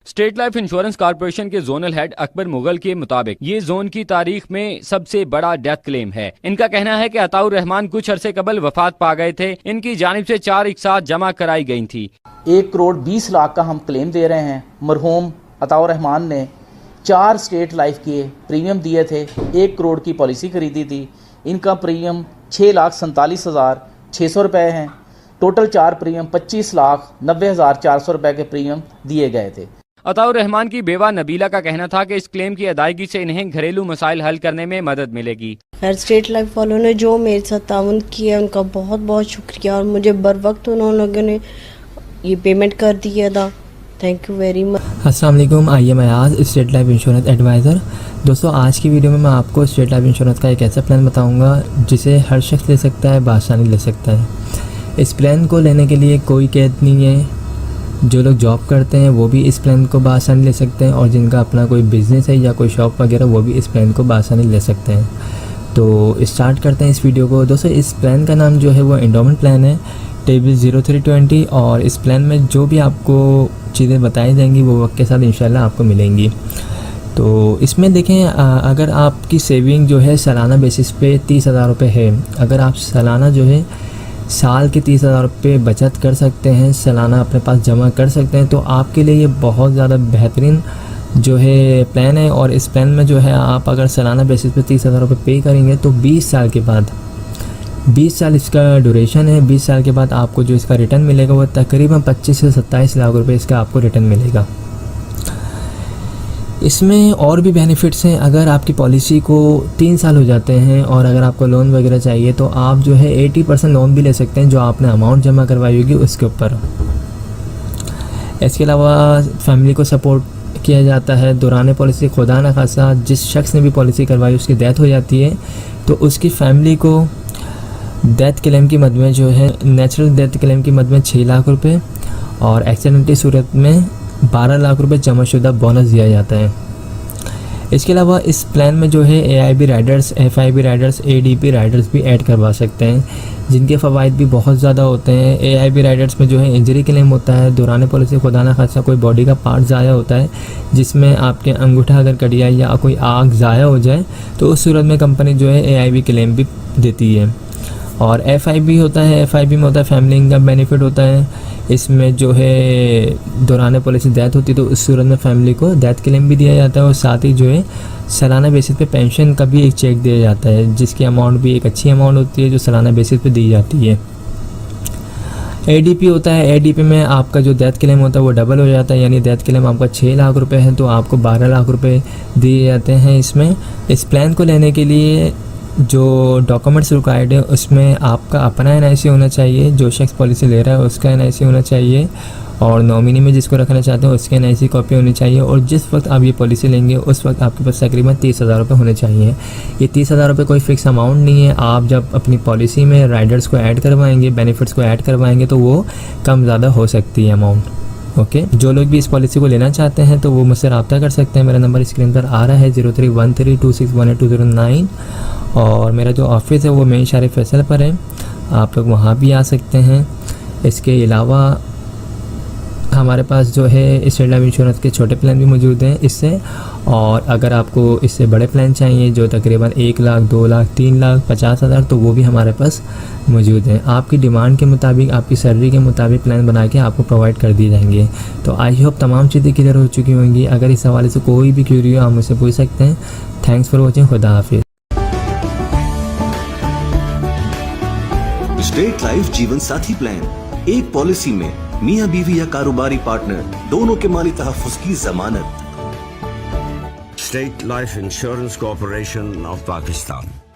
State life insurance corporation के zonal head Akbar Mughal के मुताबिक ये जोन की तारीख में सबसे बड़ा डेथ क्लेम है। इनका कहना है कि अताउर रहमान कुछ अरसे कबल वफात पा गए थे। इनकी जानिब से 4 एक साथ जमा कराई गई थी। 1 करोड़ 20 लाख का हम क्लेम दे रहे हैं। मरहूम अताउर रहमान ने 4 स्टेट लाइफ के प्रीमियम दिए थे। 1 करोड़ की पॉलिसी खरीदी थी। इनका प्रीमियम 6,47,600 रुपये हैं। टोटल 4 प्रीमियम 25,90,400 रुपये के प्रीमियम दिए गए थे। अताउर रहमान की बेवा नबीला का कहना था कि इस क्लेम की अदायगी से इन्हें घरेलू मसाइल हल करने में मदद मिलेगी। खैर, स्टेट लाइफ वालों ने जो मेरे साथ ताउन किया उनका बहुत बहुत शुक्रिया और मुझे बर वक्त उन्होंने लोगों ने ये पेमेंट कर दिया था। Thank you very much. अस्सलाम वालेकुम, आइए मैं आज स्टेट लाइफ इंश्योरेंस एडवाइज़र। दोस्तों, आज की वीडियो में मैं आपको स्टेट लाइफ इंश्योरेंस का एक ऐसा प्लान बताऊंगा जिसे हर शख्स ले सकता है, बासानी ले सकता है। इस प्लान को लेने के लिए कोई कैद नहीं है। जो लोग जॉब करते हैं वो भी इस प्लान को बासानी ले सकते हैं और जिनका अपना कोई बिज़नेस है या कोई शॉप वगैरह वो भी इस प्लान को बासानी ले सकते हैं। तो स्टार्ट करते हैं इस वीडियो को। दोस्तों, इस प्लान का नाम जो है वो एंडोमेंट प्लान है, टेबल 0320। और इस प्लान में जो भी आपको चीज़ें बताई जाएंगी वो वक्त के साथ इंशाल्लाह आपको मिलेंगी। तो इसमें देखें, अगर आपकी सेविंग जो है सालाना बेसिस पे 30,000 रुपये है, अगर आप सालाना जो है साल के 30,000 रुपये बचत कर सकते हैं, सालाना अपने पास जमा कर सकते हैं, तो आपके लिए ये बहुत ज़्यादा बेहतरीन जो है प्लान है। और इस प्लान में जो है आप अगर सालाना बेसिस पे 30,000 रुपये पे करेंगे तो 20 साल के बाद, 20 साल इसका ड्यूरेशन है, 20 साल के बाद आपको जो इसका रिटर्न मिलेगा वो तकरीबन 25 से 27 लाख रुपये इसका आपको रिटर्न मिलेगा। इसमें और भी बेनिफिट्स हैं। अगर आपकी पॉलिसी को 3 साल हो जाते हैं और अगर आपको लोन वगैरह चाहिए तो आप जो है 80% लोन भी ले सकते हैं जो आपने अमाउंट जमा करवाई होगी उसके ऊपर। इसके अलावा फैमिली को सपोर्ट किया जाता है। दौरान पॉलिसी खुदा न खासा जिस शख्स ने भी पॉलिसी करवाई उसकी डेथ हो जाती है तो उसकी फैमिली को डेथ क्लेम की मद में जो है नेचुरल डेथ क्लेम की मद में 6 लाख रुपये और एक्सीडेंट की सूरत में 12 लाख रुपए जमाशुदा बोनस दिया जाता है। इसके अलावा इस प्लान में जो है AIB Riders, FIB Riders, ADP Riders भी ऐड करवा सकते हैं जिनके फ़वाइद भी बहुत ज़्यादा होते हैं। AIB राइडर्स में जो है इंजरी क्लेम होता है, दौरान पॉलिसी खुदा न खासा कोई बॉडी का पार्ट ज़ाया होता है जिसमें आपके अंगूठा अगर कट जाए या कोई आग ज़ाया हो जाए तो उस सूरत में कंपनी जो है AIB क्लेम भी देती है। और FIB होता है, FIB में होता है फैमिली इनकम बेनिफिट होता है। इसमें जो है दौरान पॉलिसी डेथ होती है तो उस सूरत में फैमिली को डेथ क्लेम भी दिया जाता है और साथ ही जो है सालाना बेसिस पे पेंशन का भी एक चेक दिया जाता है जिसकी अमाउंट भी एक अच्छी अमाउंट होती है जो सालाना बेसिस पे दी जाती है। ADP होता है, ADP में आपका जो डेथ क्लेम होता है वो डबल हो जाता है, यानी डेथ क्लेम आपका 6 लाख रुपए है तो आपको 12 लाख रुपए दिए जाते हैं। इसमें इस प्लान को लेने के लिए जो डॉक्यूमेंट्स रिक्वायर्ड है उसमें आपका अपना NIC होना चाहिए, जो शख्स पॉलिसी ले रहा है उसका NIC होना चाहिए और नॉमिनी में जिसको रखना चाहते हैं उसके NIC कॉपी होनी चाहिए और जिस वक्त आप ये पॉलिसी लेंगे उस वक्त आपके पास तकरीबन 30,000 रुपये होने चाहिए। ये 30,000 रुपये कोई फ़िक्स अमाउंट नहीं है। आप जब अपनी पॉलिसी में राइडर्स को ऐड करवाएंगे, बेनिफिट्स को ऐड करवाएंगे तो वो कम ज़्यादा हो सकती है अमाउंट। ओके, जो लोग भी इस पॉलिसी को लेना चाहते हैं तो वो मुझसे रब्ता कर सकते हैं। मेरा नंबर स्क्रीन पर आ रहा है 031326182009 और मेरा जो ऑफिस है वो मेन शारी फैसल पर है, आप लोग वहाँ भी आ सकते हैं। इसके अलावा हमारे पास जो है स्टेट लाइफ इंश्योरेंस के छोटे प्लान भी मौजूद हैं इससे, और अगर आपको इससे बड़े प्लान चाहिए जो तकरीबन 1 लाख, 2 लाख, 3 लाख 50,000 तो वो भी हमारे पास मौजूद हैं। आपकी डिमांड के मुताबिक, आपकी सैलरी के मुताबिक प्लान बना के आपको प्रोवाइड कर दिए जाएंगे। तो आई होप तमाम चीज़ें क्लियर हो चुकी होंगी। अगर इस हवाले से कोई भी क्यूरी हो आप मुझसे पूछ सकते हैं। Thanks for watching. खुदा हाफिज़। स्टेट लाइफ जीवन साथी प्लान, एक पॉलिसी में मियां बीवी या कारोबारी पार्टनर दोनों के माली तहफ़्फ़ुज़ की जमानत। State life insurance corporation of Pakistan.